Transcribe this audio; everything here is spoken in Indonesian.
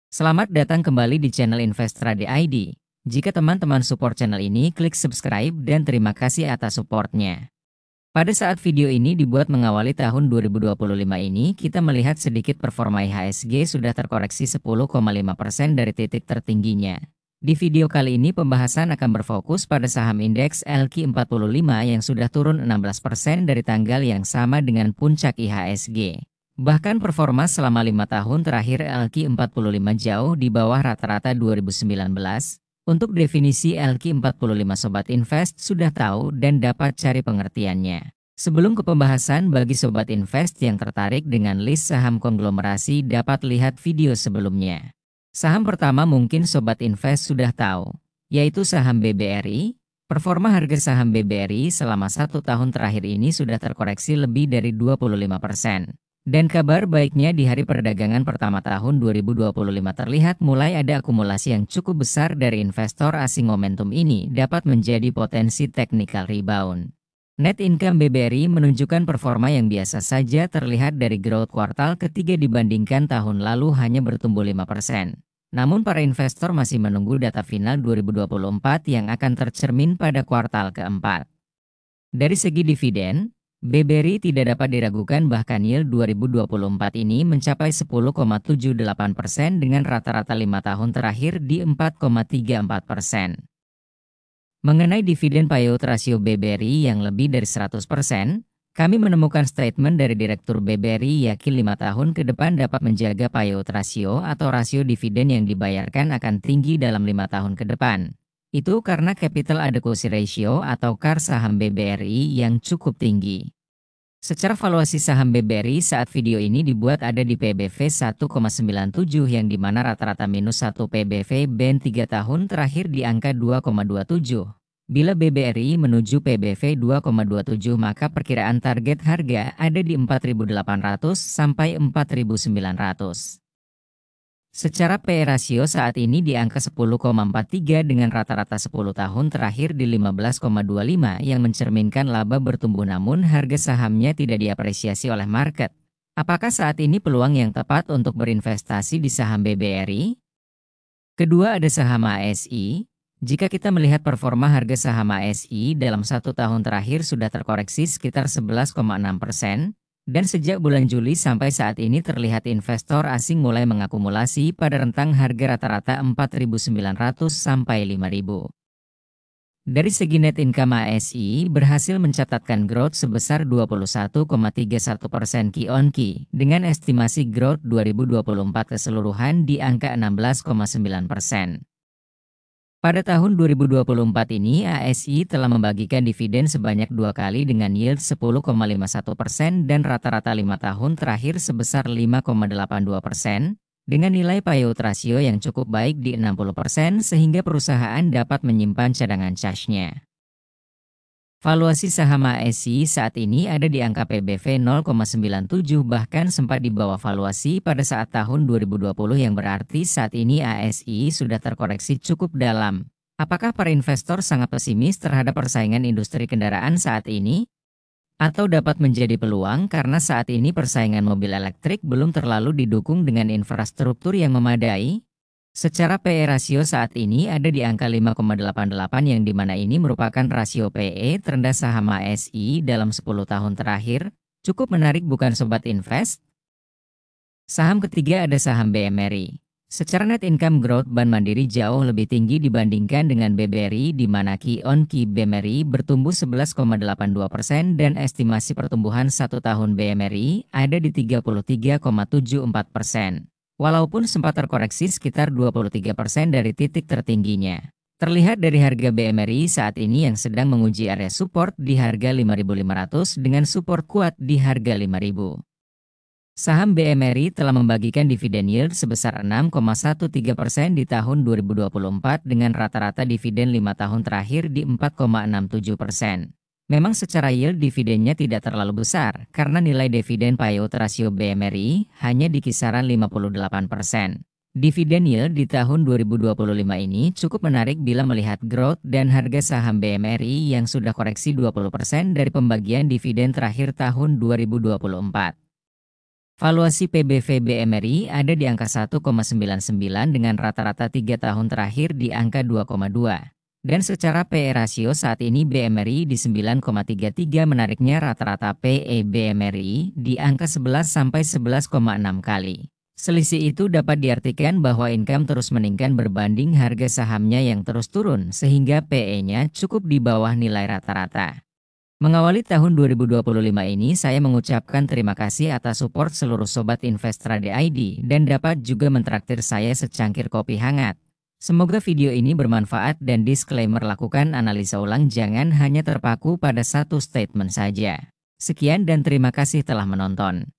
Selamat datang kembali di channel Investrade ID. Jika teman-teman support channel ini, klik subscribe dan terima kasih atas supportnya. Pada saat video ini dibuat mengawali tahun 2025 ini, kita melihat sedikit performa IHSG sudah terkoreksi 10,5% dari titik tertingginya. Di video kali ini pembahasan akan berfokus pada saham indeks LQ45 yang sudah turun 16% dari tanggal yang sama dengan puncak IHSG. Bahkan performa selama 5 tahun terakhir LQ45 jauh di bawah rata-rata 2019. Untuk definisi LQ45 Sobat Invest sudah tahu dan dapat cari pengertiannya. Sebelum ke pembahasan, bagi Sobat Invest yang tertarik dengan list saham konglomerasi dapat lihat video sebelumnya. Saham pertama mungkin Sobat Invest sudah tahu, yaitu saham BBRI. Performa harga saham BBRI selama 1 tahun terakhir ini sudah terkoreksi lebih dari 25%. Dan kabar baiknya di hari perdagangan pertama tahun 2025 terlihat mulai ada akumulasi yang cukup besar dari investor asing. Momentum ini dapat menjadi potensi technical rebound. Net income BBRI menunjukkan performa yang biasa saja terlihat dari growth kuartal ketiga dibandingkan tahun lalu hanya bertumbuh 5%. Namun para investor masih menunggu data final 2024 yang akan tercermin pada kuartal keempat. Dari segi dividen, BBRI tidak dapat diragukan, bahkan yield 2024 ini mencapai 10,78% dengan rata-rata 5 tahun terakhir di 4,34%. Mengenai dividen payout rasio BBRI yang lebih dari 100%, kami menemukan statement dari Direktur BBRI yakin 5 tahun ke depan dapat menjaga payout rasio atau rasio dividen yang dibayarkan akan tinggi dalam 5 tahun ke depan. Itu karena capital adequacy ratio atau CAR saham BBRI yang cukup tinggi. Secara valuasi saham BBRI saat video ini dibuat ada di PBV 1,97 yang dimana rata-rata minus 1 PBV band 3 tahun terakhir di angka 2,27. Bila BBRI menuju PBV 2,27 maka perkiraan target harga ada di 4.800 sampai 4.900. Secara PE rasio saat ini di angka 10,43 dengan rata-rata 10 tahun terakhir di 15,25 yang mencerminkan laba bertumbuh, namun harga sahamnya tidak diapresiasi oleh market. Apakah saat ini peluang yang tepat untuk berinvestasi di saham BBRI? Kedua ada saham ASI. Jika kita melihat performa harga saham ASI dalam 1 tahun terakhir sudah terkoreksi sekitar 11,6%. Dan sejak bulan Juli sampai saat ini terlihat investor asing mulai mengakumulasi pada rentang harga rata-rata 4.900 sampai 5.000. Dari segi net income ASI berhasil mencatatkan growth sebesar 21,31% Q-on-Q dengan estimasi growth 2024 keseluruhan di angka 16,9%. Pada tahun 2024 ini ASI telah membagikan dividen sebanyak 2 kali dengan yield 10,51% dan rata-rata 5 tahun terakhir sebesar 5,82% dengan nilai payout rasio yang cukup baik di 60% sehingga perusahaan dapat menyimpan cadangan cashnya. Valuasi saham ASI saat ini ada di angka PBV 0,97 bahkan sempat di bawah valuasi pada saat tahun 2020 yang berarti saat ini ASI sudah terkoreksi cukup dalam. Apakah para investor sangat pesimis terhadap persaingan industri kendaraan saat ini? Atau dapat menjadi peluang karena saat ini persaingan mobil elektrik belum terlalu didukung dengan infrastruktur yang memadai? Secara PE rasio saat ini ada di angka 5,88 yang dimana ini merupakan rasio PE terendah saham ASI dalam 10 tahun terakhir. Cukup menarik bukan Sobat Invest? Saham ketiga ada saham BMRI. Secara net income growth Bank Mandiri jauh lebih tinggi dibandingkan dengan BBRI di mana Q-on-Q BMRI bertumbuh 11,82% dan estimasi pertumbuhan 1 tahun BMRI ada di 33,74%. Walaupun sempat terkoreksi sekitar 23% dari titik tertingginya. Terlihat dari harga BMRI saat ini yang sedang menguji area support di harga 5.500 dengan support kuat di harga 5.000. Saham BMRI telah membagikan dividen yield sebesar 6,13% di tahun 2024 dengan rata-rata dividen 5 tahun terakhir di 4,67%. Memang secara yield dividennya tidak terlalu besar karena nilai dividen payout rasio BMRI hanya di kisaran 58%. Dividen yield di tahun 2025 ini cukup menarik bila melihat growth dan harga saham BMRI yang sudah koreksi 20% dari pembagian dividen terakhir tahun 2024. Valuasi PBV BMRI ada di angka 1,99 dengan rata-rata 3 tahun terakhir di angka 2,2. Dan secara PE rasio saat ini BMRI di 9,33, menariknya rata-rata PE BMRI di angka 11-11,6 kali. Selisih itu dapat diartikan bahwa income terus meningkat berbanding harga sahamnya yang terus turun sehingga PE-nya cukup di bawah nilai rata-rata. Mengawali tahun 2025 ini, saya mengucapkan terima kasih atas support seluruh Sobat Investrade ID dan dapat juga mentraktir saya secangkir kopi hangat. Semoga video ini bermanfaat dan disclaimer, lakukan analisa ulang, jangan hanya terpaku pada satu statement saja. Sekian dan terima kasih telah menonton.